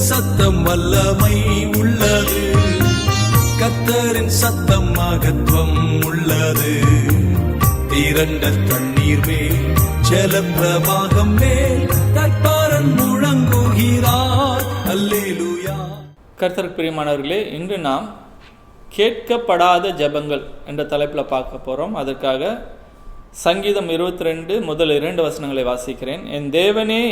கர்த்தரின் சத்தம் வல்லமை உள்ளது, கர்த்தரின் சத்தம் மகத்துவம் உள்ளது. திரண்ட தண்ணீர் மேல் ஜலப்பிரவாகம் மேல் கர்த்தரன் முழங்குகிறார். அல்லேலூயா. கர்த்தருக்கு பிரியமானவர்களே, இன்று நாம் கேட்கப்படாத ஜெபங்கள் என்ற தலைப்பில் பார்க்க போகிறோம். அதற்காக சங்கீதம் 22 முதல் 2 வசனங்களை வாசிக்கிறேன். என் தேவனே,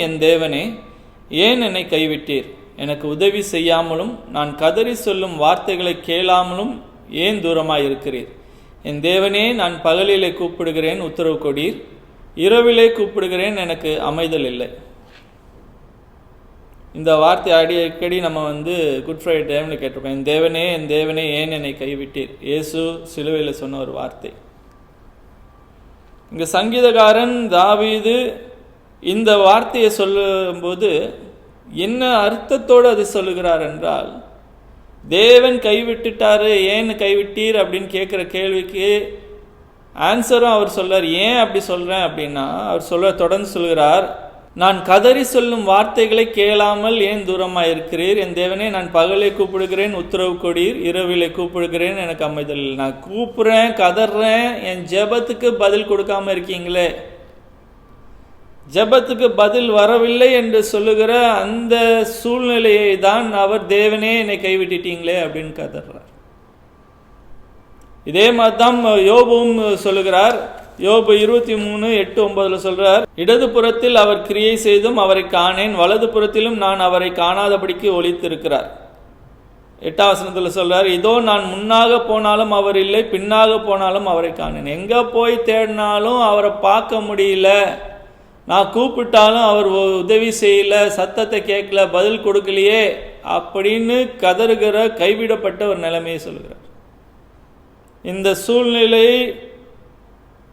ஏன் என்னை கைவிட்டீர்? எனக்கு உதவி செய்யாமலும் நான் கதறி சொல்லும் வார்த்தைகளை கேளாமலும் ஏன் தூரமாய் இருக்கிறீர்? என் தேவனே, நான் பகலிலே கூப்பிடுகிறேன், உத்தரவு கொடீர். இரவிலே கூப்பிடுகிறேன், எனக்கு அமைதல் இல்லை. இந்த வார்த்தை அடிக்கடி நம்ம குட் ஃப்ரைடே டைமில் கேட்டிருப்போம். என் தேவனே ஏன் என்னை கைவிட்டீர்? இயேசு சிலுவையில் சொன்ன ஒரு வார்த்தை. இங்கே சங்கீதக்காரன் தாவீது இந்த வார்த்தையை சொல்லும்போது என்ன அர்த்தத்தோடு அதை சொல்லுகிறார் என்றால், தேவன் கைவிட்டுட்டாரு, ஏன் கைவிட்டீர் அப்படின்னு கேட்குற கேள்விக்கு ஆன்சரும் அவர் சொல்றார். ஏன் அப்படி சொல்கிறேன் அப்படின்னா, அவர் தொடர்ந்து சொல்கிறார், நான் கதறி சொல்லும் வார்த்தைகளை கேளாமல் ஏன் தூரமாக இருக்கிறீர்? என் தேவனே, நான் பகலை கூப்பிடுகிறேன், உத்தரவு கொடீர். இரவிலே கூப்பிடுகிறேன், எனக்கு அமைதல். நான் கூப்பிட்றேன், கதறேன், என் ஜெபத்துக்கு பதில் கொடுக்காம இருக்கீங்களே, ஜெபத்துக்கு பதில் வரவில்லை என்று சொல்லுகிற அந்த சூழ்நிலையை தான் அவர் தேவனே என்னை கைவிட்டுட்டீங்களே அப்படின்னு கதறார். இதே மாதிரி தான் யோபுவும் சொல்லுகிறார். யோபு 23:8-9 சொல்றார், இடது புறத்தில் அவர் கிரியை செய்தும் அவரை காணேன், வலது புறத்திலும் நான் அவரை காணாதபடிக்கு ஒளித்திருக்கிறார். 8ஆம் வசனத்தில் சொல்றார், இதோ நான் முன்னாக போனாலும் அவர் இல்லை, பின்னாக போனாலும் அவரை காணேன். எங்க போய் தேடினாலும் அவரை பார்க்க முடியல, நான் கூப்பிட்டாலும் அவர் உதவி செய்யல, சத்தத்தை கேட்கல, பதில் கொடுக்கலையே அப்படின்னு கதறுகிற கைவிடப்பட்ட ஒரு நிலைமையை சொல்கிறார். இந்த சூழ்நிலை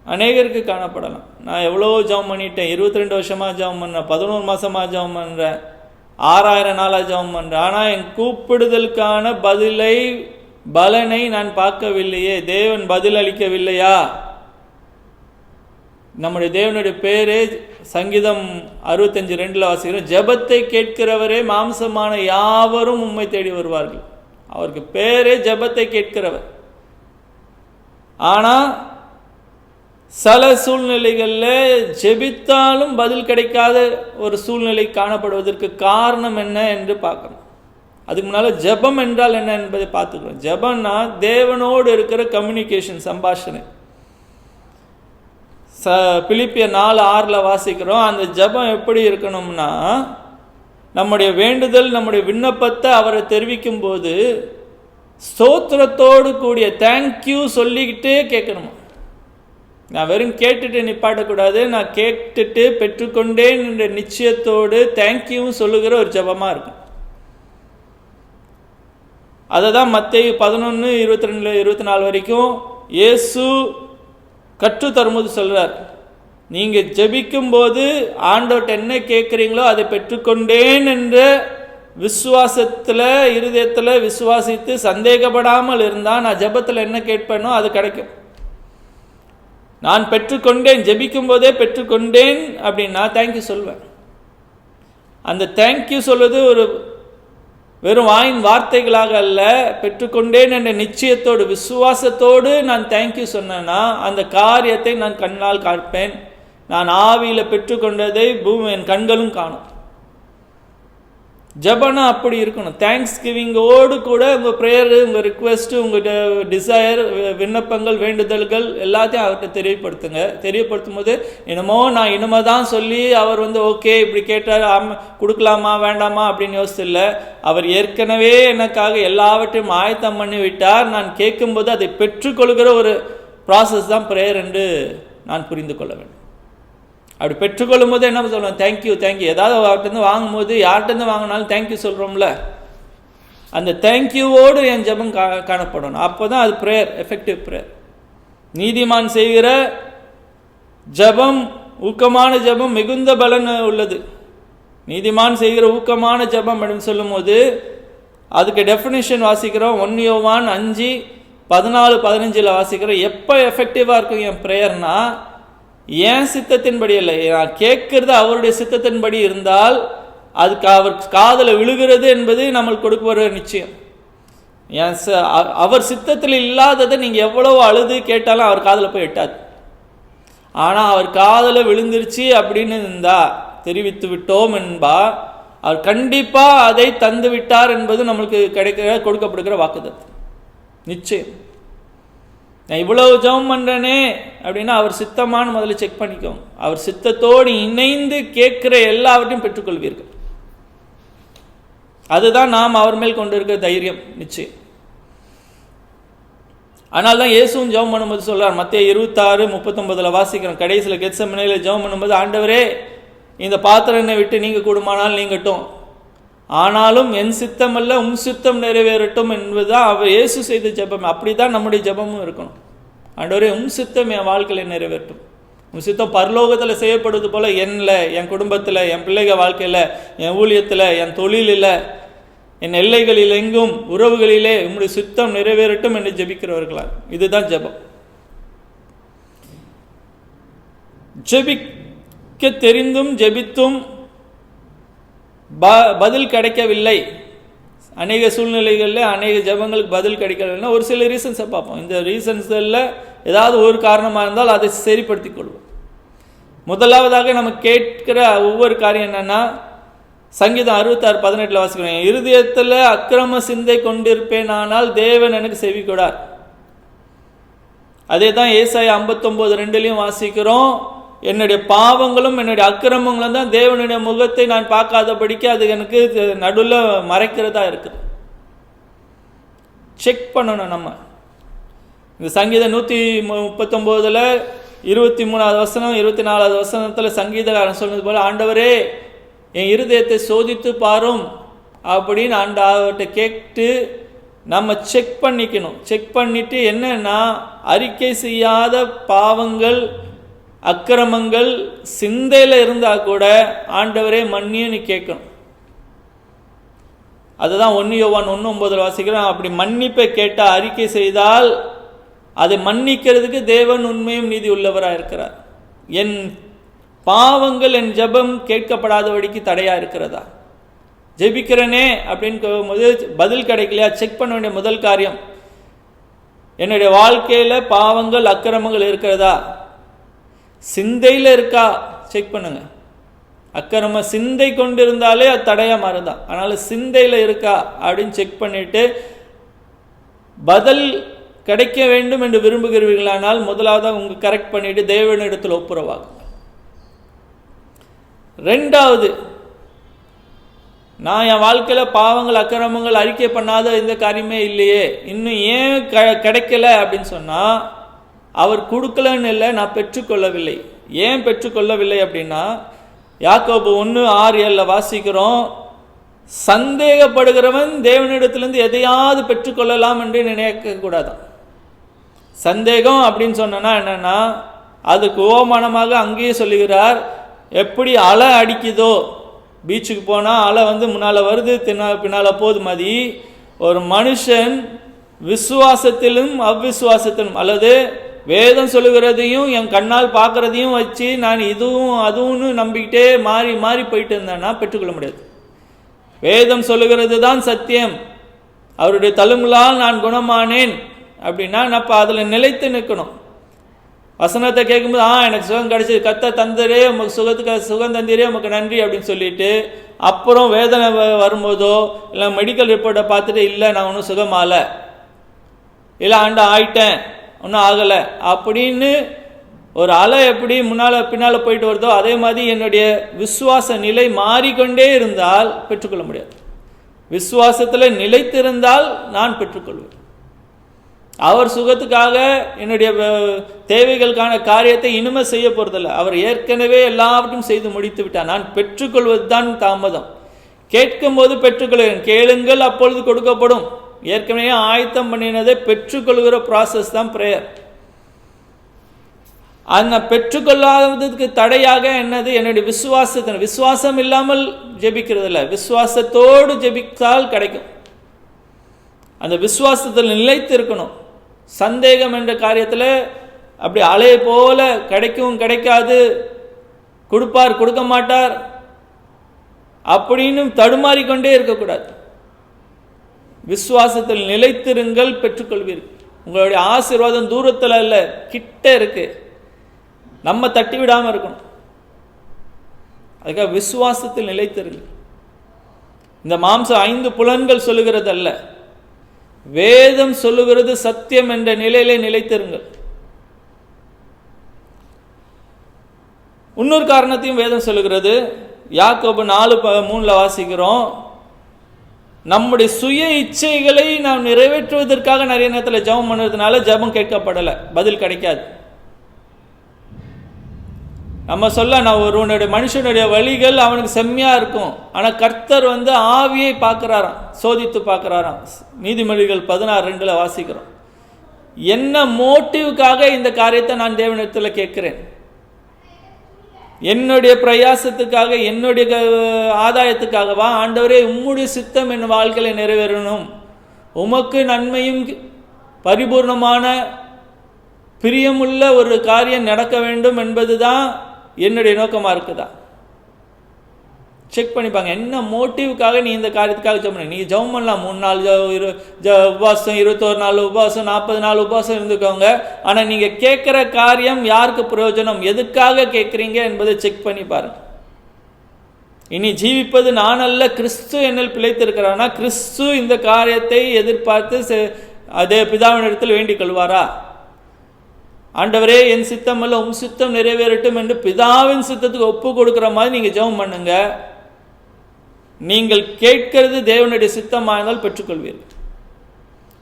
அநேகருக்கு காணப்படலாம். நான் எவ்வளோ ஜெபம் பண்ணிட்டேன், 22 வருஷமாக ஜெபம் பண்ணுறேன், 11 மாதமாக ஜெபம் பண்ணுறேன், 6000 நாளாக ஜெபம் பண்ணுறேன், ஆனால் என் கூப்பிடுதலுக்கான பலனை நான் பார்க்கவில்லையே, தேவன் பதில் அளிக்கவில்லையா? நம்முடைய தேவனுடைய பேரே சங்கீதம் 65:2 வாசிக்கிறோம், ஜெபத்தை கேட்கிறவரே மாம்சமான யாவரும் உம்மை தேடி வருவார்கள். அவருக்கு பேரே ஜெபத்தை கேட்கிறவர். ஆனால் சில சூழ்நிலைகளில் ஜெபித்தாலும் பதில் கிடைக்காத ஒரு சூழ்நிலை காணப்படுவதற்கு காரணம் என்ன என்று பார்க்கணும். அதுக்கு முன்னால் ஜெபம் என்றால் என்ன என்பதை பார்த்துக்கிறோம். ஜெபம்னா தேவனோடு இருக்கிற கம்யூனிகேஷன், சம்பாஷணை. பிலிப்பியர் 4:6 வாசிக்கிறோம். அந்த ஜெபம் எப்படி இருக்கணும்னா, நம்முடைய வேண்டுதல், நம்முடைய விண்ணப்பத்தை அவரை தெரிவிக்கும் போது ஸ்தோத்திரத்தோடு கூடிய தேங்க்யூ சொல்லிக்கிட்டே கேட்கணுமா. நான் வெறும் கேட்டுட்டு நிப்பாட்டக்கூடாது, நான் கேட்டுட்டு பெற்றுக்கொண்டேன் என்ற நிச்சயத்தோடு தேங்க்யூவும் சொல்லுகிற ஒரு ஜெபமாக இருக்கும். அதை தான் மத்தேயு 11:22-24 வரைக்கும் இயேசு கற்று தரும்போது சொல்கிறார், நீங்கள் ஜெபிக்கும் போது ஆண்டவர்கிட்ட என்ன கேட்குறீங்களோ அதை பெற்றுக்கொண்டேன் என்ற விசுவாசத்தில், இருதயத்தில் விசுவாசித்து சந்தேகப்படாமல் இருந்தால் நான் ஜெபத்தில் என்ன கேட்பேனோ அது கிடைக்கும். நான் பெற்றுக்கொண்டேன், ஜெபிக்கும் போதே பெற்றுக்கொண்டேன் அப்படின்னா தேங்க்யூ சொல்வேன். அந்த தேங்க்யூ சொல்வது ஒரு வெறும் வாயின் வார்த்தைகளாக அல்ல, பெற்றுக்கொண்டேன் என்ற நிச்சயத்தோடு, விசுவாசத்தோடு நான் தேங்க்யூ சொன்னேன்னா அந்த காரியத்தை நான் கண்ணால் காப்பேன். நான் ஆவியில் பெற்றுக்கொண்டதை என் கண்களும் காணும். ஜெபனா அப்படி இருக்கணும். தேங்க்ஸ் கிவிங்கோடு கூட உங்கள் ப்ரேயர், உங்கள் ரிக்வெஸ்ட்டு, உங்கள் டிசையர், விண்ணப்பங்கள், வேண்டுதல்கள் எல்லாத்தையும் அவர்கிட்ட தெரியப்படுத்துங்க. தெரியப்படுத்தும் போது நான் இனிமே தான் சொல்லி அவர் ஓகே இப்படி கேட்டார், கொடுக்கலாமா வேண்டாமா அப்படின்னு யோசிச்சில்லை. அவர் ஏற்கனவே எனக்காக எல்லாவற்றையும் ஆயத்தம் பண்ணி விட்டார். நான் கேட்கும்போது அதை பெற்றுக்கொள்கிற ஒரு ப்ராசஸ் தான் ப்ரேயர் என்று நான் புரிந்து கொள்ள வேண்டும். அப்படி பெற்றுக்கொள்ளும் போது என்ன சொல்லுவோம்? தேங்க்யூ. ஏதாவது அவர்கிட்ட வாங்கும்போது, யார்கிட்ட வாங்கினாலும் தேங்க்யூ சொல்கிறோம்ல, அந்த தேங்க்யூவோடு என் ஜெபம் காணப்படணும். அப்போ தான் அது ப்ரேயர், எஃபெக்டிவ் ப்ரேயர். நீதிமான் செய்கிற ஜெபம், ஊக்கமான ஜெபம் மிகுந்த பலன் உள்ளது. நீதிமான் செய்கிற ஊக்கமான ஜெபம் அப்படின்னு சொல்லும் போது அதுக்கு டெஃபினிஷன் வாசிக்கிறோம். 1 யோவான் 5:14-15 வாசிக்கிறோம். எப்போ எஃபெக்டிவாக இருக்கும் என் ப்ரேயர்னா, ஏன் சித்தத்தின்படி இல்லை, நான் கேட்கறது அவருடைய சித்தத்தின்படி இருந்தால் அதுக்கு அவர் காதில் விழுகிறது என்பது நம்மளுக்கு கொடுக்குற நிச்சயம். அவர் சித்தத்தில் இல்லாததை நீங்கள் எவ்வளவு அழுது கேட்டாலும் அவர் காதில் போய் எட்டாது. ஆனால் அவர் காதில் விழுந்துருச்சு அப்படின்னு இருந்தா தெரிவித்து விட்டோம் என்பா அவர் கண்டிப்பாக அதை தந்து விட்டார் என்பது நம்மளுக்கு கொடுக்கப்படுகிற வாக்குத்தத்தம் நிச்சயம். நான் இவ்வளவு ஜெபம் பண்ணுறேனே அப்படின்னா அவர் சித்தமானு முதல்ல செக் பண்ணிக்கோங்க. அவர் சித்தத்தோடு இணைந்து கேட்கிற எல்லாவற்றையும் பெற்றுக்கொள்வீர்கள். அதுதான் நாம் அவர் மேல் கொண்டு இருக்கிற தைரியம் நிச்சயம். ஆனால் தான் இயேசுவும் ஜெபம் பண்ணும்போது சொல்றார், மத்தேயு 26:39 வாசிக்கிறோம். கடைசியில் கெத்செமனேல ஜெபம் பண்ணும்போது, ஆண்டவரே இந்த பாத்திரம் என்னை விட்டு நீங்க கூடுமானால் நீங்கட்டும், ஆனாலும் என் சித்தம் அல்ல உம் சித்தம் நிறைவேறட்டும் என்பதுதான் அவர் இயேசு செய்த ஜெபம். அப்படிதான் நம்முடைய ஜெபமும் இருக்கணும். ஆண்டவரே உம் சித்தம் என் வாழ்க்கையில் நிறைவேறட்டும். உம் சித்தம் பரலோகத்தில் செய்யப்படுவது போல என் குடும்பத்தில், என் பிள்ளைகள் வாழ்க்கையில், என் ஊழியத்தில், என் தொழிலில், என் எல்லைகளில் எங்கும் உறவுகளிலே உம்முடைய சித்தம் நிறைவேறட்டும் என்று ஜெபிக்கிறவர்களா. இதுதான் ஜெபம். ஜெபிக்க தெரிந்தும் ஜெபித்தும் பதில் கிடைக்கவில்லை. அநேக சூழ்நிலைகளில் அநேக ஜெபங்களுக்கு பதில் கிடைக்கவில்லைன்னா ஒரு சில ரீசன்ஸை பார்ப்போம். இந்த ரீசன்ஸில் ஏதாவது ஒரு காரணமாக இருந்தால் அதை சரிப்படுத்திக் கொள்வோம். முதலாவதாக நம்ம கேட்கிற ஒவ்வொரு காரியம் என்னன்னா, சங்கீதம் 66:18 வாசிக்கிறோம், இருதயத்தில் அக்கிரம சிந்தை கொண்டிருப்பேன் ஆனால் தேவன் எனக்கு செவி கொடார். அதே தான் ஏசாயா 59:2 வாசிக்கிறோம், என்னுடைய பாவங்களும் என்னுடைய அக்கிரமங்களும் தான் தேவனுடைய முகத்தை நான் பார்க்காதபடிக்கு அது எனக்கு நடுவில் மறைக்கிறதா இருக்குது. செக் பண்ணணும் நம்ம. இந்த சங்கீதம் 139 23வது வசனம் 24வது வசனத்தில் சங்கீதக்காரன் சொன்னது போல, ஆண்டவரே என் இருதயத்தை சோதித்து பாரும் அப்படின்னு ஆண்டவர்கிட்ட கேட்டு நம்ம செக் பண்ணிக்கணும். செக் பண்ணிட்டு என்னன்னா, அறிக்கை செய்யாத பாவங்கள் அக்கிரமங்கள் சிந்தையில் இருந்தால் கூட ஆண்டவரே மன்னின்னு கேட்கணும். அதுதான் 1 யோவான் 1:9 வாசிக்கிறோம். அப்படி மன்னிப்பை கேட்டால், அறிக்கை செய்தால் அதை மன்னிக்கிறதுக்கு தேவன் உண்மையும் நீதி உள்ளவராக இருக்கிறார். என் பாவங்கள் என் ஜெபம் கேட்கப்படாதபடிக்கு தடையா இருக்கிறதா? ஜெபிக்கிறனே அப்படின்னு போது பதில் கிடைக்கலையா? செக் பண்ண வேண்டிய முதல் காரியம், என்னுடைய வாழ்க்கையில பாவங்கள் அக்கிரமங்கள் இருக்கிறதா? சிந்தையில் இருக்கா? செக் பண்ணுங்க. அக்கிரம சிந்தை கொண்டிருந்தாலே அது தடையா மாறுதான். அதனால சிந்தையில் இருக்கா அப்படின்னு செக் பண்ணிட்டு பதில் கிடைக்க வேண்டும் என்று விரும்புகிறீர்களானால் முதலாவது உங்க கரெக்ட் பண்ணிட்டு தேவனிடத்தில் ஒப்புரவாகும். ரெண்டாவது, நான் என் வாழ்க்கையில் பாவங்கள் அக்கிரமங்கள் அறிக்கை பண்ணாத எந்த காரியமே இல்லையே, இன்னும் ஏன் கிடைக்கல அப்படின்னு சொன்னால், அவர் கொடுக்கலன்னு இல்லை, நான் பெற்றுக்கொள்ளவில்லை. ஏன் பெற்றுக்கொள்ளவில்லை அப்படின்னா, யாக்கோபு 1:6-7 வாசிக்கிறோம், சந்தேகப்படுகிறவன் தேவனிடத்திலிருந்து எதையாவது பெற்றுக்கொள்ளலாம் என்று நினைக்க கூடாதான். சந்தேகம் அப்படின்னு சொன்னா என்னன்னா, அதுக்கு ஓமானமாக அங்கேயே சொல்லுகிறார், எப்படி அலை அடிக்குதோ, பீச்சுக்கு போனால் அலை முன்னால் வருது பின்னால் போது மாதிரி, ஒரு மனுஷன் விசுவாசத்திலும் அவ்விசுவாசத்திலும், அல்லது வேதம் சொல்லுகிறதையும் என் கண்ணால் பார்க்குறதையும் வச்சு நான் இதுவும் அதுவும்னு நம்பிக்கிட்டே மாறி மாறி போயிட்டு இருந்தேன்னா பெற்றுக்கொள்ள முடியாது. வேதம் சொல்லுகிறது தான் சத்தியம், அவருடைய தழும்புகளால் நான் குணமானேன் அப்படின்னா நான் அதில் நிலைத்து நிற்கணும். வசனத்தை கேட்கும்போது எனக்கு சுகம் கிடைச்சது, கத்த தந்தரே உமக்கு சுகத்துக்கு சுகம் தந்தீரே உமக்கு நன்றி அப்படின்னு சொல்லிட்டு, அப்புறம் வேதனை வரும்போதோ இல்லை மெடிக்கல் ரிப்போர்ட்டை பார்த்துட்டு இல்லை நான் ஒன்றும் சுகமாகலை, இல்லை ஆயிட்டேன் ஒன்றும் ஆகலை அப்படின்னு ஒரு அலை எப்படி பின்னால் போயிட்டு வருதோ அதே மாதிரி என்னுடைய விசுவாச நிலை மாறிக்கொண்டே இருந்தால் பெற்றுக்கொள்ள முடியாது. விசுவாசத்தில் நிலைத்திருந்தால் நான் பெற்றுக்கொள்வேன். அவர் சுகத்துக்காக என்னுடைய தேவைகளுக்கான காரியத்தை இனிமே செய்ய போறதில்லை, அவர் ஏற்கனவே எல்லாவற்றையும் செய்து முடித்து விட்டார். நான் பெற்றுக்கொள்வது தான் தாமதம். கேட்கும் போது பெற்றுக்கொள்கிறேன், கேளுங்கள் அப்பொழுது கொடுக்கப்படும். ஏற்கனவே ஆயத்தம் பண்ணினதை பெற்றுக்கொள்கிற ப்ராசஸ் தான் பிரேயர். அந்த பெற்றுக்கொள்ளாததுக்கு தடையாக என்னது? என்னுடைய விசுவாசத்தின் விசுவாசம் இல்லாமல் ஜெபிக்கிறது இல்லை, விசுவாசத்தோடு ஜெபித்தால் கிடைக்கும். அந்த விசுவாசத்தில் நிலைத்து இருக்கணும். சந்தேகம் என்ற காரியத்தில் அப்படி அலைய போல கிடைக்கும் கிடைக்காது, கொடுப்பார் கொடுக்க மாட்டார் அப்படின்னு தடுமாறிக்கொண்டே இருக்கக்கூடாது. விசுவாசத்தில் நிலைத்திருங்கள், பெற்றுக்கொள்வீர்கள். உங்களுடைய ஆசீர்வாதம் தூரத்தில் அல்ல, கிட்ட இருக்கு. நம்ம தட்டி விடாமல் இருக்கணும். அதுக்காக விசுவாசத்தில் நிலைத்திருங்கள். இந்த மாம்சம் 5 புலன்கள் சொல்லுகிறது அல்ல, வேதம் சொல்லுகிறது சத்தியம் என்ற நிலையிலே நிலைத்திருங்கள். இன்னொரு காரணத்தையும் வேதம் சொல்லுகிறது. யாக்கோபு 4:3 வாசிக்கிறோம், நம்முடைய சுய இச்சைகளை நாம் நிறைவேற்றுவதற்காக நிறைய நேரத்தில் ஜெபம் பண்ணுறதுனால ஜெபம் கேட்கப்படலை, பதில் கிடைக்காது. நம்ம சொல்ல நான் ஒருவனுடைய மனுஷனுடைய வழிகள் அவனுக்கு செம்மையா இருக்கும், ஆனால் கர்த்தர் ஆவியை பார்க்கிறாராம், சோதித்து பார்க்கிறாராம். நீதிமொழிகள் 16:2 வாசிக்கிறோம். என்ன மோட்டிவுக்காக இந்த காரியத்தை நான் தேவனிடத்தில் கேட்கிறேன்? என்னுடைய பிரயாசத்துக்காக, என்னுடைய ஆதாயத்துக்காகவா? ஆண்டவரே, உம்முடைய சித்தம் என் வாழ்க்கையில் நிறைவேறணும், உமக்கு நன்மையும் பரிபூர்ணமான பிரியமுள்ள ஒரு காரியம் நடக்க வேண்டும் என்பதுதான் என்னுடைய நோக்கமாக இருக்குதா? செக் பண்ணிப்பாங்க. என்ன மோட்டிவுக்காக நீ இந்த காரியத்துக்காக ஜெபம் பண்ண? நீ ஜெபம் பண்ணலாம், 3 நாள் உபவாசம், 21 நாள் உபவாசம், 40 நாள் உபவாசம் இருந்துக்கோங்க. ஆனால் நீங்கள் கேட்குற காரியம் யாருக்கு பிரயோஜனம், எதுக்காக கேட்குறீங்க என்பதை செக் பண்ணி பாருங்க. இனி ஜீவிப்பது நான் அல்ல, கிறிஸ்து என்னில் பிழைத்திருக்கிறானா? கிறிஸ்து இந்த காரியத்தை எதிர்பார்த்து அதே பிதாவின் இடத்தில் வேண்டிக் கொள்வாரா? ஆண்டவரே, என் சித்தம் அல்ல உம் சித்தம் நிறைவேறட்டும் என்று பிதாவின் சித்தத்துக்கு ஒப்பு கொடுக்குற மாதிரி நீங்கள் ஜெபம் பண்ணுங்க. நீங்கள் கேட்கிறது தேவனுடைய சித்தமானால் பெற்றுக்கொள்வீர்கள்.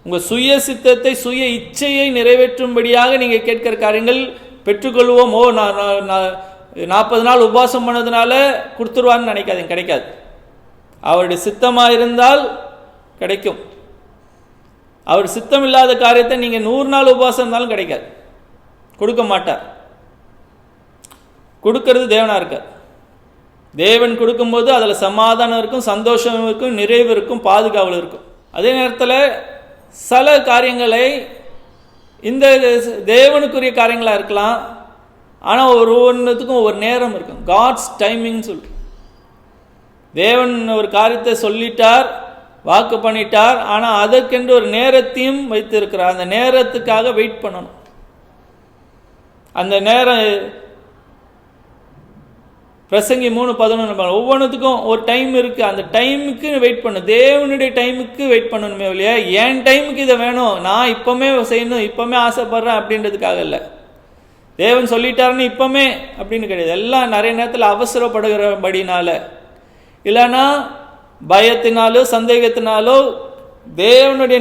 உங்கள் சுய சித்தத்தை, சுய இச்சையை நிறைவேற்றும்படியாக நீங்கள் கேட்கிற காரியங்கள் பெற்றுக்கொள்வோம். ஓ, நான் 40 நாள் உபவாசம் பண்ணதுனால கொடுத்துருவான்னு நினைக்காதீங்க, கிடைக்காது. அவருடைய சித்தமாக இருந்தால் கிடைக்கும். அவர் சித்தம் இல்லாத காரியத்தை நீங்கள் 100 நாள் உபவாசம் இருந்தாலும் கிடைக்காது, கொடுக்க மாட்டார். கொடுக்கறது தேவனா இருக்கார். தேவன் கொடுக்கும்போது அதில் சமாதானம் இருக்கும், சந்தோஷம் இருக்கும், நிறைவு இருக்கும், பாதுகாவல் இருக்கும். அதே நேரத்தில் சில காரியங்களை இந்த தேவனுக்குரிய காரியங்களாக இருக்கலாம், ஆனால் ஒவ்வொன்றுத்துக்கும் ஒவ்வொரு நேரம் இருக்கும். காட்ஸ் டைமிங் சொல்லு. தேவன் ஒரு காரியத்தை சொல்லிட்டார், வாக்கு பண்ணிட்டார், ஆனால் அதற்கென்று ஒரு நேரத்தையும் வைத்திருக்கிறார். அந்த நேரத்துக்காக வெயிட் பண்ணணும். அந்த நேரம் பிரசங்கி 3:11 ஒவ்வொன்றுத்துக்கும் ஒரு டைம் இருக்குது. அந்த டைமுக்கு வெயிட் பண்ணணும். தேவனுடைய டைமுக்கு வெயிட் பண்ணணுமே இல்லையா? என் டைமுக்கு இதை வேணும், நான் இப்போமே செய்யணும், இப்போமே ஆசைப்படுறேன் அப்படின்றதுக்காக இல்லை. தேவன் சொல்லிட்டாருன்னு இப்போமே அப்படின்னு கிடையாது. எல்லாம் நிறைய நேரத்தில் அவசரப்படுகிறபடினால, இல்லைன்னா பயத்தினாலோ சந்தேகத்தினாலோ தேவனுடைய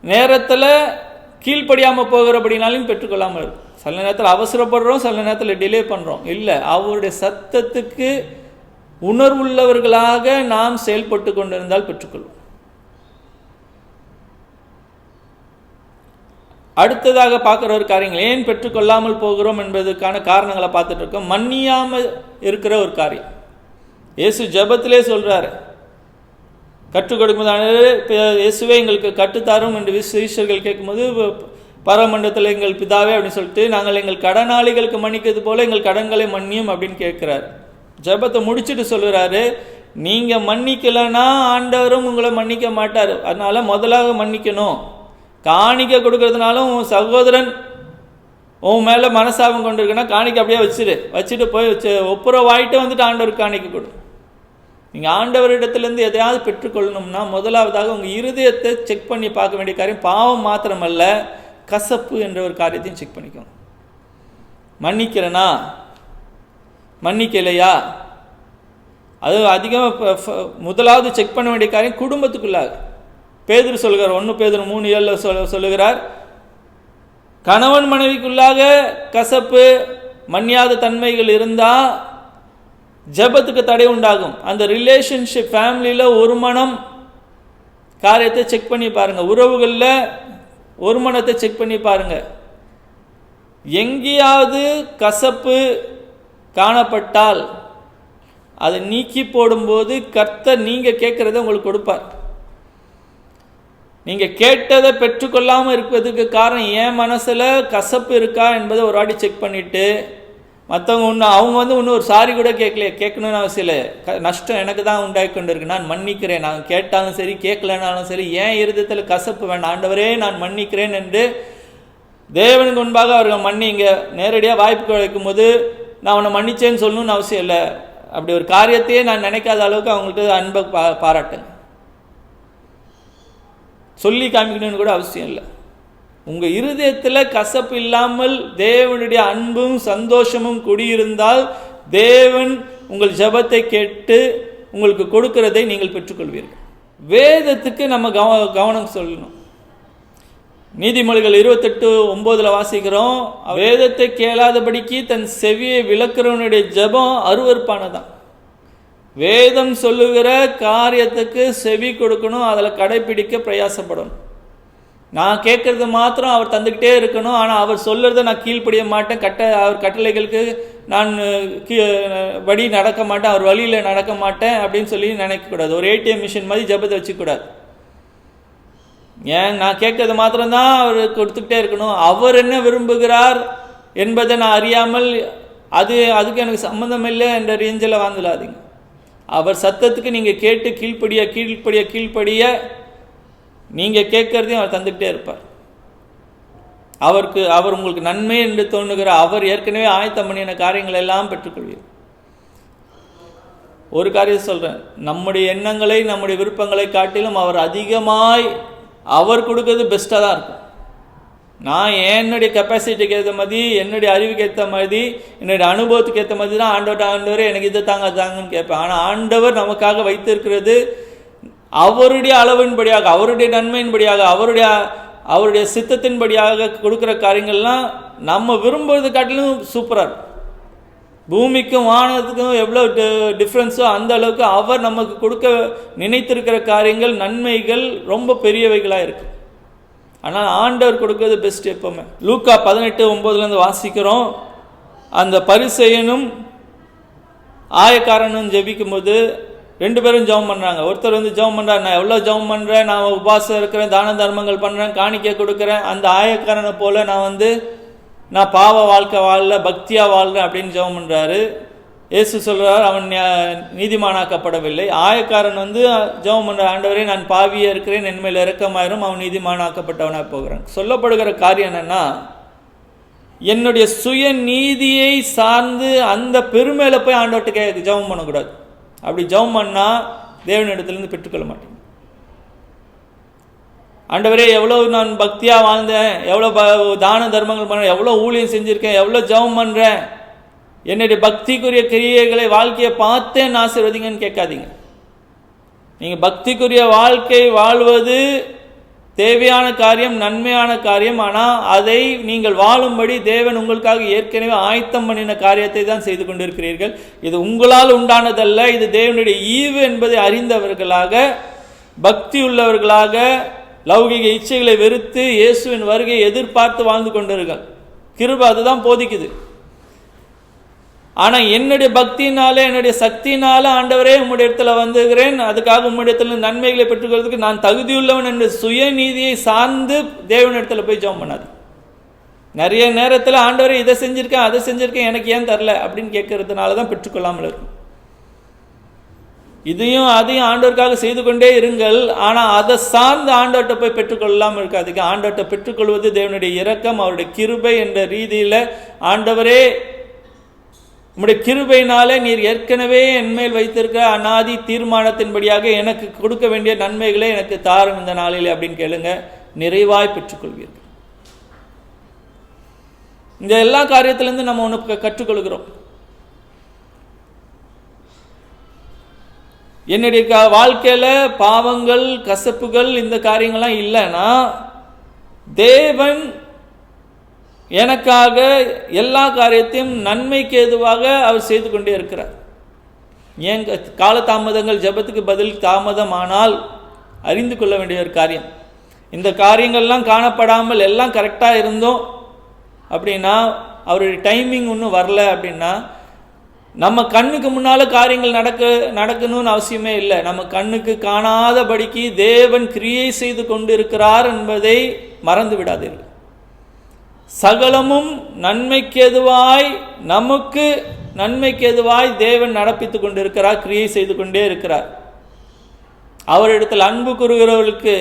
நேரத்தில் கீழ்ப்படியாமல் போகிறபடினாலும் பெற்றுக்கொள்ளாமல் இருக்கும். சில நேரத்தில் அவசரப்படுறோம், சில நேரத்தில் டிலே பண்ணுறோம். இல்லை, அவருடைய சத்தத்துக்கு உணர்வுள்ளவர்களாக நாம் செயல்பட்டு கொண்டிருந்தால் பெற்றுக்கொள்வோம். அடுத்ததாக பார்க்குற ஒரு காரியங்கள் ஏன் பெற்றுக்கொள்ளாமல் போகிறோம் என்பதற்கான காரணங்களை பார்த்துட்டு இருக்கோம். மன்னியாமல் இருக்கிற ஒரு காரியம். இயேசு ஜெபத்திலே சொல்கிறார், கற்றுக் கொடுக்கும்போது இயேசுவே எங்களுக்கு கற்றுத்தாரும் என்று சீஷர்கள் கேட்கும்போது, பரமண்டலத்தில் எங்கள் பிதாவே அப்படின்னு சொல்லிட்டு, நாங்கள் எங்கள் கடனாளிகளுக்கு மன்னிக்கிறது போல எங்கள் கடன்களை மன்னியும் அப்படின்னு கேட்குறாரு. ஜெபத்தை முடிச்சுட்டு சொல்கிறாரு, நீங்கள் மன்னிக்கலைன்னா ஆண்டவரும் உங்களை மன்னிக்க மாட்டார். அதனால முதலாக மன்னிக்கணும். காணிக்க கொடுக்கறதுனாலும் உன் சகோதரன் உன் மேலே மனசாபம் கொண்டு இருக்குன்னா காணிக்க அப்படியே வச்சுட்டு போய் ஒப்புரவாயிட்டு வந்துட்டு ஆண்டவருக்கு காணிக்க கொடு. நீங்கள் ஆண்டவரிடத்துலேருந்து எதையாவது பெற்றுக்கொள்ளணும்னா முதலாவதாக உங்கள் இருதயத்தை செக் பண்ணி பார்க்க வேண்டிய காரியம் பாவம் மாத்திரமல்ல, கசப்பு என்ற ஒரு காரியத்தையும் செக் பண்ணிக்கோங்க. மன்னிக்கிறேனா, மன்னிக்கலையா? அது அதிகமாக முதலாவது செக் பண்ண வேண்டிய காரியம் குடும்பத்துக்குள்ளாக. பேதுரு சொல்கிறார், 1 பேதுரு 3:7 சொல்லுகிறார், கணவன் மனைவிக்குள்ளாக கசப்பு மன்னியாத தன்மைகள் இருந்தால் ஜெபத்துக்கு தடை உண்டாகும். அந்த ரிலேஷன்ஷிப் ஃபேமிலியில் ஒரு மனம் காரியத்தை செக் பண்ணி பாருங்கள். உறவுகளில் ஒரு மனத்தை செக் பண்ணி பாருங்கள். எங்கேயாவது கசப்பு காணப்பட்டால் அதை நீக்கி போடும்போது கர்த்தர் நீங்கள் கேட்குறத உங்களுக்கு கொடுப்பார். நீங்கள் கேட்டதை பெற்றுக்கொள்ளாமல் இருப்பதற்கு காரணம் என் மனசில் கசப்பு இருக்கா என்பதை ஒரு வாட்டி செக் பண்ணிவிட்டு மற்றவங்க அவங்க இன்னும் ஒரு சாரி கூட கேட்கணும்னு அவசியம் இல்லை. நஷ்டம் எனக்கு தான் உண்டாகி கொண்டு இருக்கு, நான் மன்னிக்கிறேன். நான் கேட்டாலும் சரி கேட்கலனாலும் சரி ஏன் இருதயத்தில் கசப்பு வேண்டாம், ஆண்டவரே நான் மன்னிக்கிறேன் என்று தேவனுக்கு முன்பாக அவர்கள் மன்னிங்க. நேரடியாக வாய்ப்பு கிடைக்கும் போது நான் அவனை மன்னிச்சேன்னு சொல்லணும்னு அவசியம் இல்லை. அப்படி ஒரு காரியத்தையே நான் நினைக்காத அளவுக்கு அவங்கள்ட்ட அன்பை பாராட்டுங்க. சொல்லி காமிக்கணும்னு கூட அவசியம் இல்லை. உங்கள் இருதயத்தில் கசப்பு இல்லாமல் தேவனுடைய அன்பும் சந்தோஷமும் குடியிருந்தால் தேவன் உங்கள் ஜெபத்தை கேட்டு உங்களுக்கு கொடுக்கிறதை நீங்கள் பெற்றுக்கொள்வீர்கள். வேதத்துக்கு நம்ம கவனம் சொல்லணும். நீதிமொழிகள் 28:9 வாசிக்கிறோம், வேதத்தை கேளாதபடிக்கு தன் செவியை விளக்குறவனுடைய ஜெபம் அருவருப்பானதான். வேதம் சொல்லுகிற காரியத்துக்கு செவி கொடுக்கணும், அதில் கடைப்பிடிக்க பிரயாசப்படணும். நான் கேட்கறது மாத்திரம் அவர் தந்துக்கிட்டே இருக்கணும், ஆனால் அவர் சொல்லுறதை நான் கீழ்ப்படிய மாட்டேன், அவர் கட்டளைகளுக்கு நான் வழி நடக்க மாட்டேன், அவர் வழியில் நடக்க மாட்டேன் அப்படின்னு சொல்லி நினைக்கக்கூடாது. ஒரு ஏடிஎம் மிஷின் மாதிரி ஜெபத்தை வச்சுக்கூடாது. ஏன் நான் கேட்கறது மாத்திரம்தான் அவர் கொடுத்துக்கிட்டே இருக்கணும், அவர் என்ன விரும்புகிறார் என்பதை நான் அறியாமல் அதுக்கு எனக்கு சம்மந்தம் இல்லை என்ற ரேஞ்சில் வாழ்ந்துடாதீங்க. அவர் சத்தத்துக்கு நீங்கள் கேட்டு கீழ்ப்படிய நீங்கள் கேட்கறதையும் அவர் தந்துக்கிட்டே இருப்பார். அவர் உங்களுக்கு நன்மை என்று தோணுகிற அவர் ஏற்கனவே ஆயத்தம் பண்ணின காரியங்கள் எல்லாம் பெற்றுக்கொள்வீர். ஒரு காரியம் சொல்கிறேன், நம்முடைய எண்ணங்களை நம்முடைய விருப்பங்களை காட்டிலும் அவர் அதிகமாய் அவர் கொடுக்கறது பெஸ்ட்டாக தான் இருக்கும். நான் என்னுடைய கெப்பாசிட்டிக்கு ஏற்ற மாதிரி, என்னுடைய அறிவுக்கு ஏற்ற மாதிரி, என்னுடைய அனுபவத்துக்கு ஏற்ற மாதிரி தான் ஆண்டவரே எனக்கு இதை தாங்கன்னு கேட்பேன். ஆனால் ஆண்டவர் நமக்காக வைத்திருக்கிறது அவருடைய அளவின்படியாக, அவருடைய நன்மையின்படியாக, அவருடைய சித்தத்தின்படியாக கொடுக்குற காரியங்கள்லாம் நம்ம விரும்புறது காட்டிலும் சூப்பராக இருக்கும். பூமிக்கும் வானத்துக்கும் எவ்வளோ டிஃப்ரென்ஸோ அந்த அளவுக்கு அவர் நமக்கு கொடுக்க நினைத்திருக்கிற காரியங்கள் நன்மைகள் ரொம்ப பெரியவைகளாக இருக்கு. ஆனால் ஆண்டவர் கொடுக்கறது பெஸ்ட் எப்பவுமே. லூக்கா 18:9 வாசிக்கிறோம், அந்த பரிசேயனும் ஆயக்காரனும் ஜெபிக்கும் போது 2 பேரும் ஜெபம் பண்ணுறாங்க. ஒருத்தர் ஜெபம் பண்ணுறாரு, நான் எவ்வளோ ஜெபம் பண்ணுறேன், நான் உபவாசம் இருக்கிறேன், தான தர்மங்கள் பண்ணுறேன், காணிக்கை கொடுக்குறேன், அந்த ஆயக்காரனை போல் நான் பாவ வாழ்க்கை வாழல, பக்தியாக வாழ்கிறேன் அப்படின்னு ஜெபம் பண்ணுறாரு. இயேசு சொல்கிறார், அவன் நீதிமானாக்கப்படவில்லை. ஆயக்காரன் ஜெபம் பண்ணுற, ஆண்டவரே நான் பாவியாக இருக்கிறேன், என்மேல் இரக்கமாயிரும், அவன் நீதிமானாக்கப்பட்டவனாக போகிறான். சொல்லப்படுகிற காரியம் என்னென்னா, என்னுடைய சுய நீதியை சார்ந்து அந்த பெருமையில போய் ஆண்டவர்கிட்ட ஜெபம் பண்ணக்கூடாது. அப்படி ஜெபம் பண்ணால் தேவனிடத்துலேருந்து பெற்றுக்கொள்ள மாட்டேங்க. ஆண்டவரே எவ்வளோ நான் பக்தியாக வாழ்ந்தேன், எவ்வளோ தான தர்மங்கள் பண்ணுறேன், எவ்வளோ ஊழியம் செஞ்சுருக்கேன், எவ்வளோ ஜெபம் பண்ணுறேன், என்னுடைய பக்திக்குரிய கிரியைகளை வாழ்க்கையை பார்த்தேன் ஆசீர்வதிங்கன்னு கேட்காதீங்க. நீங்கள் பக்திக்குரிய வாழ்க்கை வாழ்வது தேவையான காரியம், நன்மையான காரியம். ஆனால் அதை நீங்கள் வாழும்படி தேவன் உங்களுக்காக ஏற்கனவே ஆயத்தம் பண்ணின காரியத்தை தான் செய்து கொண்டிருக்கிறீர்கள். இது உங்களால் உண்டானதல்ல, இது தேவனுடைய ஈவு என்பதை அறிந்தவர்களாக, பக்தி உள்ளவர்களாக, லௌகிக இச்சைகளை வெறுத்து இயேசுவின் வருகையை எதிர்பார்த்து வாழ்ந்து கொண்டிருங்கள். கிருபை அதுதான் போதிக்குது. ஆனால் என்னுடைய பக்தினாலே, என்னுடைய சக்தினால ஆண்டவரே உம்முடைய இடத்துல வந்துகிறேன், அதுக்காக உம்முடைய இடத்துல நன்மைகளை பெற்றுக்கிறதுக்கு நான் தகுதியுள்ளவன் என்று சுயநீதியை சார்ந்து தேவனிடத்தில் போய் ஜெபம் பண்ணாது. நிறைய நேரத்தில் ஆண்டவரே இதை செஞ்சுருக்கேன், அதை செஞ்சுருக்கேன், எனக்கு ஏன் தரல அப்படின்னு கேட்கறதுனால தான் பெற்றுக்கொள்ளாமல் இருக்கும். இதையும் அதையும் ஆண்டவருக்காக செய்து கொண்டே இருங்கள். ஆனால் அதை சார்ந்து ஆண்டவர்கிட்ட போய் பெற்றுக்கொள்ளாமல் இருக்காதுக்கு. ஆண்டவர்கிட்ட பெற்றுக்கொள்வது தேவனுடைய இரக்கம், அவருடைய கிருபை என்ற ரீதியில், ஆண்டவரே உம்முடைய கிருபையினாலே நீர் ஏற்கனவே என்மேல் வைத்திருக்கிற அநாதி தீர்மானத்தின்படியாக எனக்கு கொடுக்க வேண்டிய நன்மைகளை எனக்கு தாரும் இந்த நாளில் அப்படின்னு கேளுங்க, நிறைவாய் பெற்றுக்கொள்வீர்கள். இந்த எல்லா காரியத்திலிருந்து நம்ம ஒன்று கற்றுக்கொள்கிறோம். என்னுடைய வாழ்க்கையில் பாவங்கள், கசப்புகள், இந்த காரியங்கள்லாம் இல்லைன்னா தேவன் எனக்காக எல்லா காரியத்தையும் நன்மைக்கு ஏதுவாக அவர் செய்து கொண்டே இருக்கிறார். ஏன் காலதாமதங்கள் ஜெபத்துக்கு பதில் தாமதமானால் அறிந்து கொள்ள வேண்டிய ஒரு காரியம், இந்த காரியங்கள்லாம் காணப்படாமல் எல்லாம் கரெக்டாக இருந்தோம் அப்படின்னா, அவருடைய டைமிங் ஒன்றும் வரல அப்படின்னா, நம்ம கண்ணுக்கு முன்னால் காரியங்கள் நடக்கணும்னு அவசியமே இல்லை. நம்ம கண்ணுக்கு காணாதபடிக்கு தேவன் கிரியை செய்து கொண்டு இருக்கிறார் என்பதை மறந்து விடாதீர்கள். சகலமும் நன்மைக்கேதுவாய், நமக்கு நன்மைக்கேதுவாய் தேவன் நடப்பித்துக் கொண்டிருக்கிறார், கிரியை செய்து கொண்டே இருக்கிறார். அவரிடத்தில் அன்பு கூறுகிறவர்களுக்கு,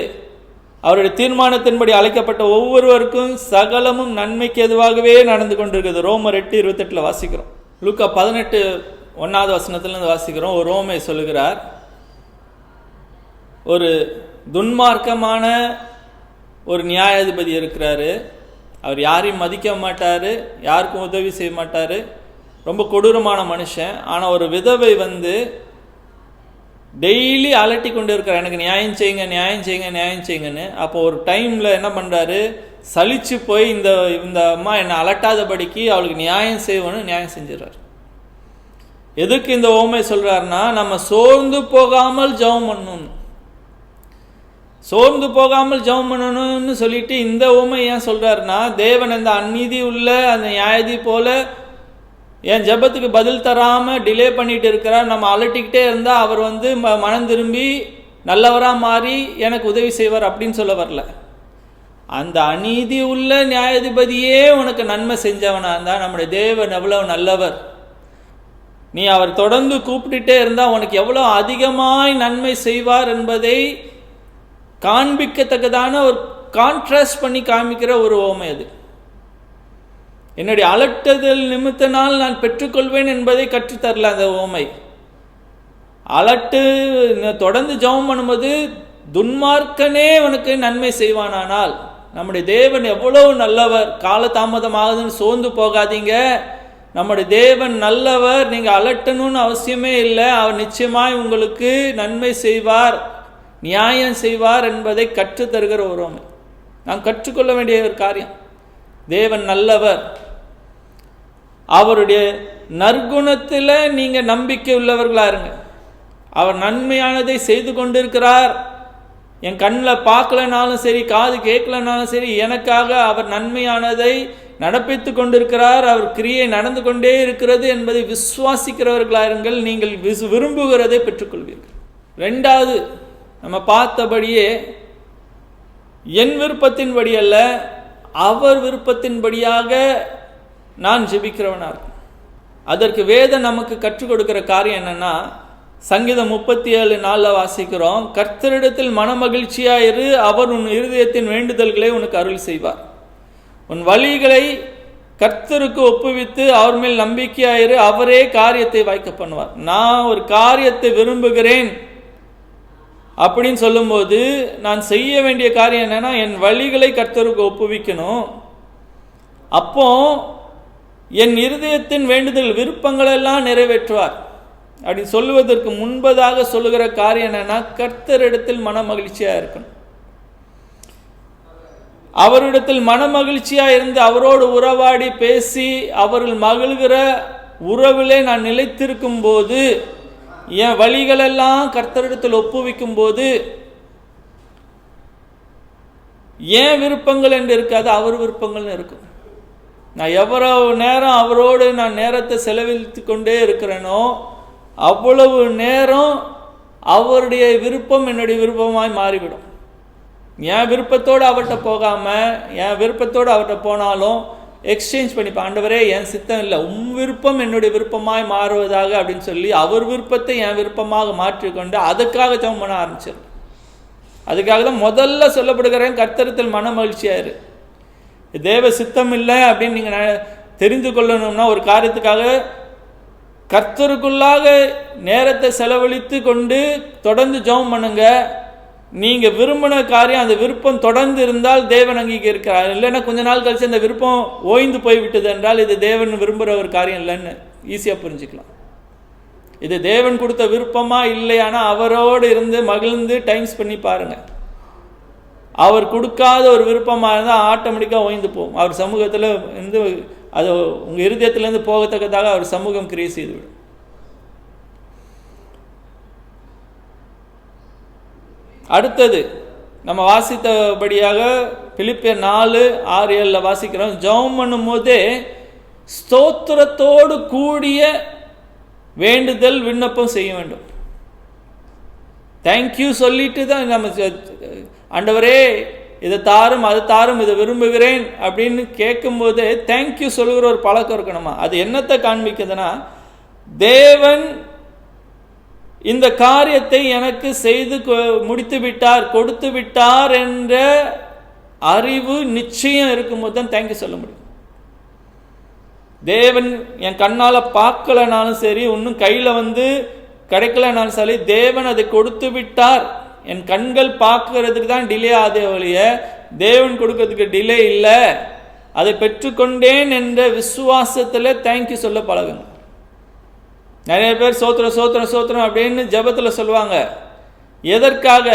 அவருடைய தீர்மானத்தின்படி அழைக்கப்பட்ட ஒவ்வொருவருக்கும் சகலமும் நன்மைக்கு எதுவாகவே நடந்து கொண்டிருக்கிறது. ரோமர் 8:28 வாசிக்கிறோம். லூக்கா 18:1 வாசிக்கிறோம். ஒரு ரோமை சொல்லுகிறார், ஒரு துன்மார்க்கமான ஒரு நியாயாதிபதி இருக்கிறாரு. அவர் யாரையும் மதிக்க மாட்டார், யாருக்கும் உதவி செய்ய மாட்டார், ரொம்ப கொடூரமான மனுஷன். ஆனால் ஒரு விதவை டெய்லி அலட்டி கொண்டு இருக்கிறார், எனக்கு நியாயம் செய்யுங்க, நியாயம் செய்யுங்க, நியாயம் செய்யுங்கன்னு. அப்போ ஒரு டைமில் என்ன பண்ணுறாரு, சலிச்சு போய் இந்த அம்மா என்னை அலட்டாதபடிக்கு அவளுக்கு நியாயம் செய்வோன்னு நியாயம் செஞ்சிடறார். எதுக்கு இந்த ஓமை சொல்கிறாருன்னா, நம்ம சோர்ந்து போகாமல் ஜெபம் பண்ணணும், சோர்ந்து போகாமல் ஜெபம் பண்ணணும்னு சொல்லிட்டு இந்த ஓமை ஏன் சொல்கிறாருன்னா, தேவன் அந்த அநீதி உள்ள அந்த நியாயதி போல என் ஜெபத்துக்கு பதில் தராமல் டிலே பண்ணிட்டு இருக்கிறார், நம்ம அலட்டிக்கிட்டே இருந்தால் அவர் மனம் திரும்பி நல்லவராக மாறி எனக்கு உதவி செய்வார் அப்படின்னு சொல்ல வரல. அந்த அநீதி உள்ள நியாயாதிபதியே உனக்கு நன்மை செஞ்சவனா இருந்தால் நம்முடைய தேவன் எவ்வளவு நல்லவர். நீ அவர் தொடர்ந்து கூப்பிட்டுட்டே இருந்தால் உனக்கு எவ்வளோ அதிகமாய் நன்மை செய்வார் என்பதை காண்பிக்கத்தக்கதான ஒரு கான்ட்ராஸ்ட் பண்ணி காமிக்கிற ஒரு ஓமை அது. என்னுடைய அலட்டுதல் நிமித்தனால் நான் பெற்றுக்கொள்வேன் என்பதை கற்றுத்தரல அந்த ஓமை. தொடர்ந்து ஜெபம் பண்ணும்போது துன்மார்க்கனே உனக்கு நன்மை செய்வானானால் நம்முடைய தேவன் எவ்வளவு நல்லவர். காலதாமதமாகுதுன்னு சோர்ந்து போகாதீங்க, நம்முடைய தேவன் நல்லவர், நீங்கள் அலட்டணும்னு அவசியமே இல்லை, அவர் நிச்சயமாய் உங்களுக்கு நன்மை செய்வார், நியாயம் செய்வார் என்பதை கற்றுத்தருகிற ஒரு ஓமை. நாம் கற்றுக்கொள்ள வேண்டிய ஒரு காரியம், தேவன் நல்லவர், அவருடைய நற்குணத்தில் நீங்கள் நம்பிக்கை உள்ளவர்களாக இருங்க. அவர் நன்மையானதை செய்து கொண்டிருக்கிறார், என் கண்ணில் பார்க்கலனாலும் சரி, காது கேட்கலனாலும் சரி, எனக்காக அவர் நன்மையானதை நடப்பித்து கொண்டிருக்கிறார், அவர் கிரியை நடந்து கொண்டே இருக்கிறது என்பதை விசுவாசிக்கிறவர்களாக இருங்கள். நீங்கள் விரும்புகிறதை பெற்றுக்கொள்வீர்கள். ரெண்டாவது, நம்ம பார்த்தபடியே என் விருப்பத்தின்படி அல்ல, அவர் விருப்பத்தின்படியாக நான் ஜெபிக்கிறவனாக இருக்கும். அதற்கு வேதம் நமக்கு கற்றுக் கொடுக்கிற காரியம் என்னன்னா, சங்கீதம் 37:4 வாசிக்கிறோம், கர்த்தரிடத்தில் மனமகிழ்ச்சியாயிரு, அவர் உன் இருதயத்தின் வேண்டுதல்களை உனக்கு அருள் செய்வார். உன் வழிகளை கர்த்தருக்கு ஒப்புவித்து அவர் மேல் நம்பிக்கையாயிரு, அவரே காரியத்தை வாய்க்க பண்ணுவார். நான் ஒரு காரியத்தை விரும்புகிறேன் அப்படின்னு சொல்லும்போது நான் செய்ய வேண்டிய காரியம் என்னன்னா, என் வழிகளை கர்த்தருக்கு ஒப்புவிக்கணும். அப்போ என் இருதயத்தின் வேண்டுதல் விருப்பங்களெல்லாம் நிறைவேற்றுவார். அப்படி சொல்லுவதற்கு முன்பதாக சொல்லுகிற காரியம் என்னன்னா, கர்த்தரிடத்தில் மன மகிழ்ச்சியாக இருக்கணும். அவரிடத்தில் மன மகிழ்ச்சியாக இருந்து அவரோடு உறவாடி பேசி அவர்கள் மகிழ்கிற உறவிலே நான் நிலைத்திருக்கும் போது, என் வழிகளெல்லாம் கர்த்தரிடத்தில் ஒப்புவிக்கும் போது, ஏன் விருப்பங்கள் என்று இருக்காது, அவர் விருப்பங்கள்னு இருக்கும். நான் எவ்வளவு நேரம் அவரோடு நான் நேரத்தை செலவழித்து கொண்டே இருக்கிறேனோ அவ்வளவு நேரம் அவருடைய விருப்பம் என்னுடைய விருப்பமாய் மாறிவிடும். என் விருப்பத்தோடு அவர்கிட்ட போகாமல் என் விருப்பத்தோடு அவர்கிட்ட போனாலும் எக்ஸ்சேஞ்ச் பண்ணிப்பேன். ஆண்டவரே, என் சித்தம் இல்லை, உன் விருப்பம் என்னுடைய விருப்பமாய் மாறுவதாக அப்படின்னு சொல்லி அவர் விருப்பத்தை என் விருப்பமாக மாற்றிக்கொண்டு அதுக்காக ஜெபம் பண்ண ஆரம்பிச்சிடும். அதுக்காக தான் முதல்ல சொல்லப்படுகிறேன், கர்த்தரிடத்தில் மன மகிழ்ச்சியாயிரு. தேவ சித்தம் இல்லை அப்படின்னு நீங்கள் தெரிந்து கொள்ளணும்னா ஒரு காரியத்துக்காக கர்த்தருக்குள்ளாக நேரத்தை செலவழித்து கொண்டு தொடர்ந்து ஜெபம் பண்ணுங்க. நீங்கள் விரும்பின காரியம், அந்த விருப்பம் தொடர்ந்து இருந்தால் தேவன் அங்கீகரிக்கிறார். இல்லைன்னா கொஞ்ச நாள் கழிச்சு அந்த விருப்பம் ஓய்ந்து போய்விட்டது என்றால் இது தேவன் விரும்புகிற ஒரு காரியம் இல்லைன்னு ஈஸியாக புரிஞ்சுக்கலாம். இது தேவன் கொடுத்த விருப்பமா இல்லையானா அவரோடு இருந்து மகிழ்ந்து டைம்ஸ் பண்ணி பாருங்கள். அவர் கொடுக்காத ஒரு விருப்பமாக இருந்தால் ஆட்டோமேட்டிக்காக ஓய்ந்து போகும். அவர் சமூகத்தில் இருந்து அது உங்கள் இருதயத்திலேருந்து போகத்தக்கதாக அவர் சமூகம் கிரியை செய்துவிடும். அடுத்தது நம்ம வாசித்தபடியாக பிலிப்பியர் 4:6-7 வாசிக்கிறோம். ஜெபம் பண்ணும் போதே ஸ்தோத்திரத்தோடு கூடிய வேண்டுதல் விண்ணப்பம் செய்ய வேண்டும். தேங்க்யூ சொல்லிட்டு தான் நம்ம, ஆண்டவரே இதை தாரும் அது தாரும் இதை விரும்புகிறேன் அப்படின்னு கேட்கும்போது தேங்க்யூ சொல்லுகிற ஒரு பழக்கம் இருக்கணுமா? அது என்னத்தை காண்பிக்குதுன்னா, தேவன் இந்த காரியத்தை எனக்கு செய்து முடித்து விட்டார், கொடுத்து விட்டார் என்ற அறிவு நிச்சயம் இருக்கும்போது தான் தேங்க்யூ சொல்ல முடியும். தேவன் என் கண்ணால் பார்க்கலனாலும் சரி, இன்னும் கையில் கிடைக்கலனாலும் சரி, தேவன் அதை கொடுத்து விட்டார், என் கண்கள் பார்க்கறதுக்கு தான் டிலே ஆதே ஒழிய தேவன் கொடுக்கறதுக்கு டிலே இல்லை, அதை பெற்றுக்கொண்டேன் என்ற விசுவாசத்தில் தேங்க்யூ சொல்ல பழகுங்க. நிறைய பேர் சோத்திரம் சோத்திரம் சோத்திரம் அப்படின்னு ஜபத்தில் சொல்லுவாங்க. எதற்காக?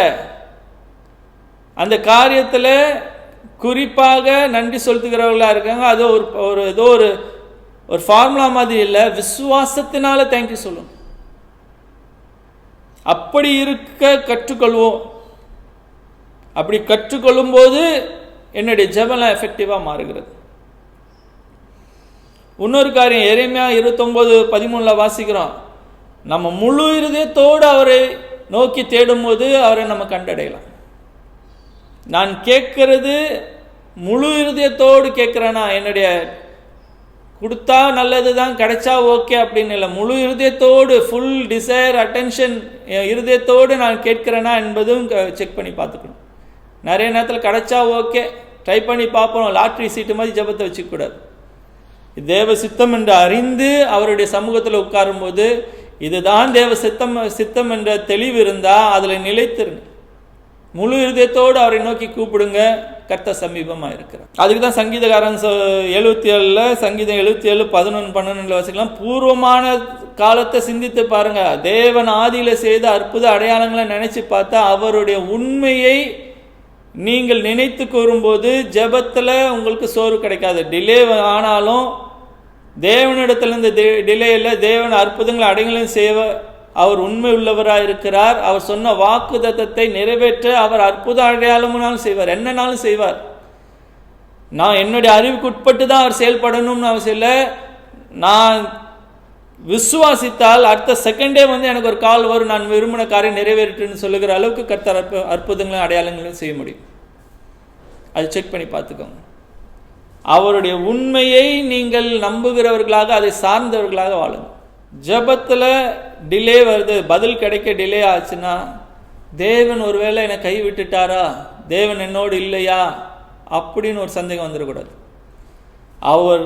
அந்த காரியத்தில் குறிப்பாக நன்றி செலுத்துகிறவர்களா இருக்காங்க. அது ஏதோ ஒரு ஃபார்முலா மாதிரி இல்லை, விசுவாசத்தினால தேங்க்யூ சொல்லணும். அப்படி இருக்க கற்றுக்கொள்வோம். அப்படி கற்றுக்கொள்ளும் போது என்னுடைய ஜெபம்லாம் எஃபெக்டிவாக மாறுகிறது. இன்னொரு காரியம், எரேமியா 29:13 வாசிக்கிறோம், நம்ம முழு இருதயத்தோடு அவரை நோக்கி தேடும் போது அவரை நம்ம கண்டடையலாம். நான் கேட்கறது முழு இருதயத்தோடு கேட்குறேன்னா, என்னுடைய கொடுத்தா நல்லது தான், கிடைச்சா ஓகே அப்படின்னு இல்லை, முழு இருதயத்தோடு ஃபுல் டிசைர் அட்டென்ஷன் இருதயத்தோடு நான் கேட்கிறேனா என்பதும் செக் பண்ணி பார்த்துக்கணும். நிறைய நேரத்தில் கிடைச்சா ஓகே ட்ரை பண்ணி பார்ப்போம், லாட்ரி சீட்டு மாதிரி ஜபத்தை வச்சுக்கூடாது. தேவ சித்தம் என்று அறிந்து அவருடைய சமூகத்தில் உட்காரும்போது இதுதான் தேவ சித்தம் என்ற தெளிவு இருந்தால் அதில் நிலைத்திருங்க. முழு இருதயத்தோடு அவரை நோக்கி கூப்பிடுங்க, கர்த்தர் சமீபமாக இருக்கிறார். அதுக்கு தான் சங்கீதக்காரன் 77 சங்கீதம் 77:11-12 வாசிக்கலாம். பூர்வமான காலத்தை சிந்தித்து பாருங்க, தேவன் ஆதியில் செய்த அற்புத அடையாளங்களை நினைச்சு பார்த்தா அவருடைய உண்மையை நீங்கள் நினைத்து கூறும்போது ஜெபத்தில் உங்களுக்கு சோர்வு கிடைக்காது. டிலே ஆனாலும் தேவனிடத்திலிருந்து டிலே இல்லை, தேவன் அற்புதங்களை அடையாளம் செய்வ அவர் உண்மை உள்ளவராக இருக்கிறார். அவர் சொன்ன வாக்கு தத்தத்தை நிறைவேற்ற அவர் அற்புத அடையாளம்னாலும் செய்வார், என்னன்னாலும் செய்வார். நான் என்னுடைய அறிவுக்கு உட்பட்டு தான் அவர் செயல்படணும்னு அவசியம் இல்லை. நான் விசுவாசித்தால் அடுத்த செகண்டே எனக்கு ஒரு கால் வரும், நான் விரும்பின காரியம் நிறைவேற்றுன்னு சொல்லுகிற அளவுக்கு கர்த்தர் அற்புதங்களும் அடையாளங்களும் செய்ய முடியும். அது செக் பண்ணி பார்த்துக்கோங்க. அவருடைய உண்மையை நீங்கள் நம்புகிறவர்களாக, அதை சார்ந்தவர்களாக வாழுங்க. ஜபத்தில் டிலே வருது, பதில் கிடைக்க டிலே ஆச்சுன்னா தேவன் ஒருவேளை என்னை கை விட்டுட்டாரா, தேவன் என்னோடு இல்லையா அப்படின்னு ஒரு சந்தேகம் வந்துடக்கூடாது. அவர்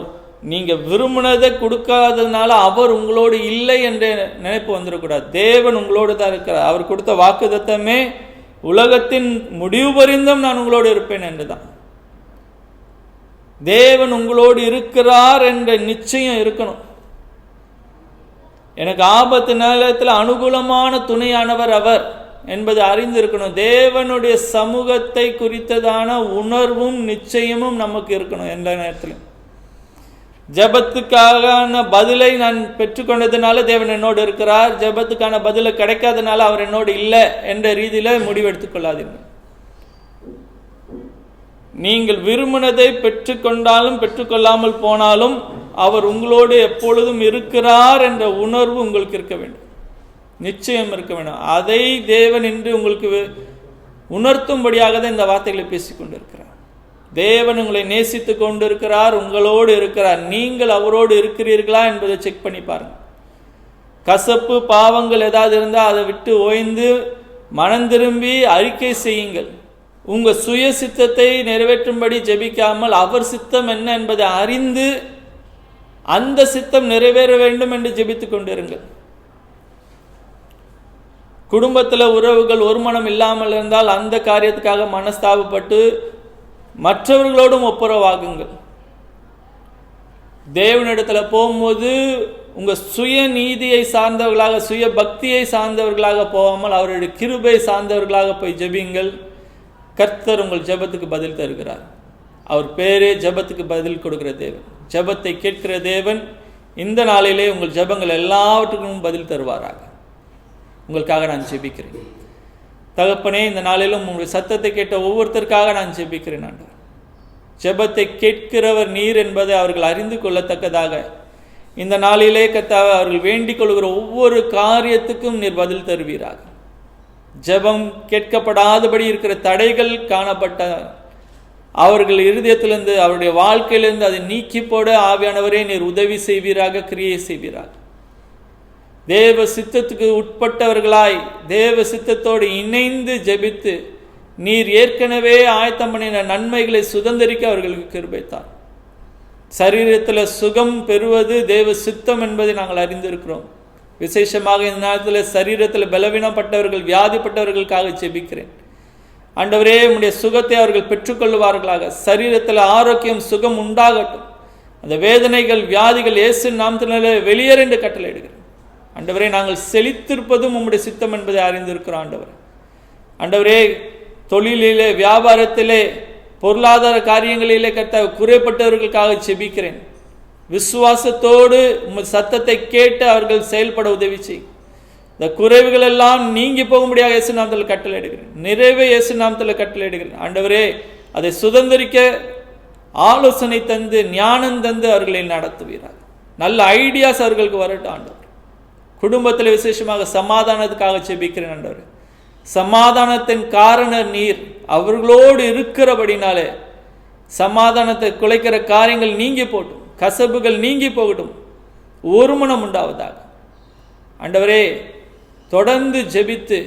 நீங்கள் விரும்பினதை கொடுக்காததுனால அவர் உங்களோடு இல்லை என்ற நினைப்பு வந்துடக்கூடாது. தேவன் உங்களோடு தான் இருக்கிறார். அவர் கொடுத்த வாக்குத்தத்தமே உலகத்தின் முடிவு பரிந்தும் நான் உங்களோடு இருப்பேன் என்று தான். தேவன் உங்களோடு இருக்கிறார் என்ற நிச்சயம் இருக்கணும். எனக்கு ஆபத்து நேரத்தில் அனுகூலமான துணையானவர் அவர் என்பது அறிந்திருக்கணும். தேவனுடைய சமூகத்தை குறித்ததான உணர்வும் நிச்சயமும் நமக்கு இருக்கணும். எந்த நேரத்திலும் ஜபத்துக்கான பதிலை நான் பெற்றுக்கொண்டதுனால தேவன் என்னோடு இருக்கிறார், ஜபத்துக்கான பதிலை கிடைக்காதனால அவர் என்னோடு இல்லை என்ற ரீதியில் முடிவெடுத்துக் கொள்ளாதீர்கள். நீங்கள் விரும்பினதை பெற்றுக்கொண்டாலும் பெற்றுக்கொள்ளாமல் போனாலும் அவர் உங்களோடு எப்பொழுதும் இருக்கிறார் என்ற உணர்வு உங்களுக்கு இருக்க வேண்டும், நிச்சயம் இருக்க வேண்டும். அதை தேவன் இன்று உங்களுக்கு உணர்த்தும்படியாக தான் இந்த வார்த்தைகளை பேசிக்கொண்டிருக்கிறார். தேவன் உங்களை நேசித்து கொண்டு இருக்கிறார், உங்களோடு இருக்கிறார். நீங்கள் அவரோடு இருக்கிறீர்களா என்பதை செக் பண்ணி பாருங்க. கசப்பு பாவங்கள் ஏதாவது இருந்தால் அதை விட்டு ஓய்ந்து மனம் திரும்பி அறிக்கை செய்யுங்கள். உங்கள் சுய சித்தத்தை நிறைவேற்றும்படி ஜெபிக்காமல் அவர் சித்தம் என்ன என்பதை அறிந்து அந்த சித்தம் நிறைவேற வேண்டும் என்று ஜெபித்துக் கொண்டிருங்கள். குடும்பத்தில் உறவுகள் ஒரு மனம் இல்லாமல் இருந்தால் அந்த காரியத்துக்காக மனஸ்தாபப்பட்டு மற்றவர்களோடும் ஒப்புரவாகுங்கள். தேவனிடத்தில் போகும்போது உங்கள் சுய நீதியை சார்ந்தவர்களாக, சுய பக்தியை சார்ந்தவர்களாக போகாமல் அவருடைய கிருபை சார்ந்தவர்களாக போய் ஜெபியுங்கள். கர்த்தர் உங்கள் ஜெபத்துக்கு பதில் தருகிறார். அவர் பேரே ஜெபத்துக்கு பதில் கொடுக்கிற தேவன், ஜெபத்தை கேட்கிற தேவன். இந்த நாளிலே உங்கள் ஜெபங்கள் எல்லாவற்றுக்கும் பதில் தருவாராக. உங்களுக்காக நான் ஜெபிக்கிறேன். தகப்பனே, இந்த நாளிலும் உங்களுடைய சத்தத்தை கேட்ட ஒவ்வொருத்தருக்காக நான் ஜெபிக்கிறேன். ஆண்டவர், ஜெபத்தை கேட்கிறவர் நீர் என்பதை அவர்கள் அறிந்து கொள்ளத்தக்கதாக இந்த நாளிலே கர்த்தாவே அவர்கள் வேண்டிக் கொள்கிற ஒவ்வொரு காரியத்துக்கும் நீர் பதில் தருவீராக. ஜெபம் கேட்கப்படாதபடி இருக்கிற தடைகள் காணப்பட்ட அவர்கள் இருதயத்திலிருந்து அவருடைய வாழ்க்கையிலிருந்து அதை நீக்கி போட ஆவியானவரே நீர் உதவி செய்வீராக, கிரியை செய்வீராக. தேவ சித்தத்துக்கு உட்பட்டவர்களாய் தேவ சித்தத்தோடு இணைந்து ஜெபித்து நீர் ஏற்கனவே ஆயத்தம் பண்ணின நன்மைகளை சுதந்திரிக்க அவர்களுக்கு கிருபைத்தார். சரீரத்தில் சுகம் பெறுவது தேவ சித்தம் என்பதை நாங்கள் அறிந்திருக்கிறோம். விசேஷமாக இந்த நேரத்தில் சரீரத்தில் பலவீனப்பட்டவர்கள், வியாதிப்பட்டவர்களுக்காக ஜெபிக்கிறேன். ஆண்டவரே, உம்முடைய சுகத்தை அவர்கள் பெற்றுக்கொள்வார்களாக. சரீரத்தில் ஆரோக்கியம், சுகம் உண்டாகட்டும். அந்த வேதனைகள், வியாதிகள் இயேசு நாமத்தினாலே வெளியேற என்று கட்டளையிடுகிறேன். ஆண்டவரே, நாங்கள் செழித்திருப்பதும் உம்முடைய சித்தம் என்பதை அறிந்திருக்கிறோம். ஆண்டவரே, தொழிலிலே, வியாபாரத்திலே, பொருளாதார காரியங்களிலே கர்த்தாவே குறைப்பட்டவர்களுக்காக ஜெபிக்கிறேன். விசுவாசத்தோடு உங்கள் சத்தத்தை கேட்டு அவர்கள் செயல்பட உதவி செய். இந்த குறைவுகள் எல்லாம் நீங்கி போகும்படியாக இயேசு நாமத்தில் கட்டளையிடுகிறேன். நிறைவே இயேசு நாமத்தில் கட்டளையிடுகிறேன். ஆண்டவரே, அதை சுதந்திரிக்க ஆலோசனை தந்து, ஞானம் தந்து அவர்களை நடத்துவீராக. நல்ல ஐடியாஸ் அவர்களுக்கு வரட்டும். ஆண்டவர், குடும்பத்தில் விசேஷமாக சமாதானத்துக்காக ஜெபிக்கிறேன். ஆண்டவர், சமாதானத்தின் காரணர் நீர். அவர்களோடு இருக்கிறபடினாலே சமாதானத்தை குலைக்கிற காரியங்கள் நீங்கி போட்டும், கசப்புகள் நீங்கி போகட்டும், ஒருமனம் உண்டாவதாக. ஆண்டவரே, தொடர்ந்து ஜெபித்து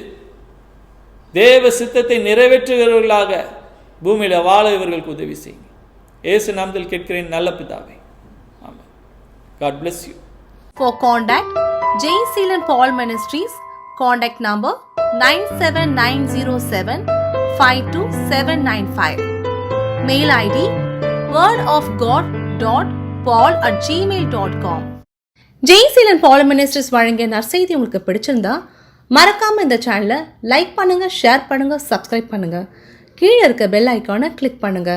தேவ சித்தத்தை நிறைவேற்றுகிறவர்களாக பூமியில வாழ இவர்களுக்கு உதவி செய்யுங்க. இயேசு நாமத்தில் கேட்கிறேன் நல்ல பிதாவே, ஆமென். God bless you. For contact J. Seelan Paul Ministries, contact number 97907522795. Mail ID wordofgod.paul@gmail.com. J. Seelan Paul Ministries வழங்கிய நற்செய்தி உங்களுக்கு பிடிச்சிருந்தா மறக்காம இந்த சேனலை லைக் பண்ணுங்க, ஷேர் பண்ணுங்க, சப்ஸ்கிரைப் பண்ணுங்க. கீழே இருக்க பெல் ஐக்கானை கிளிக் பண்ணுங்க.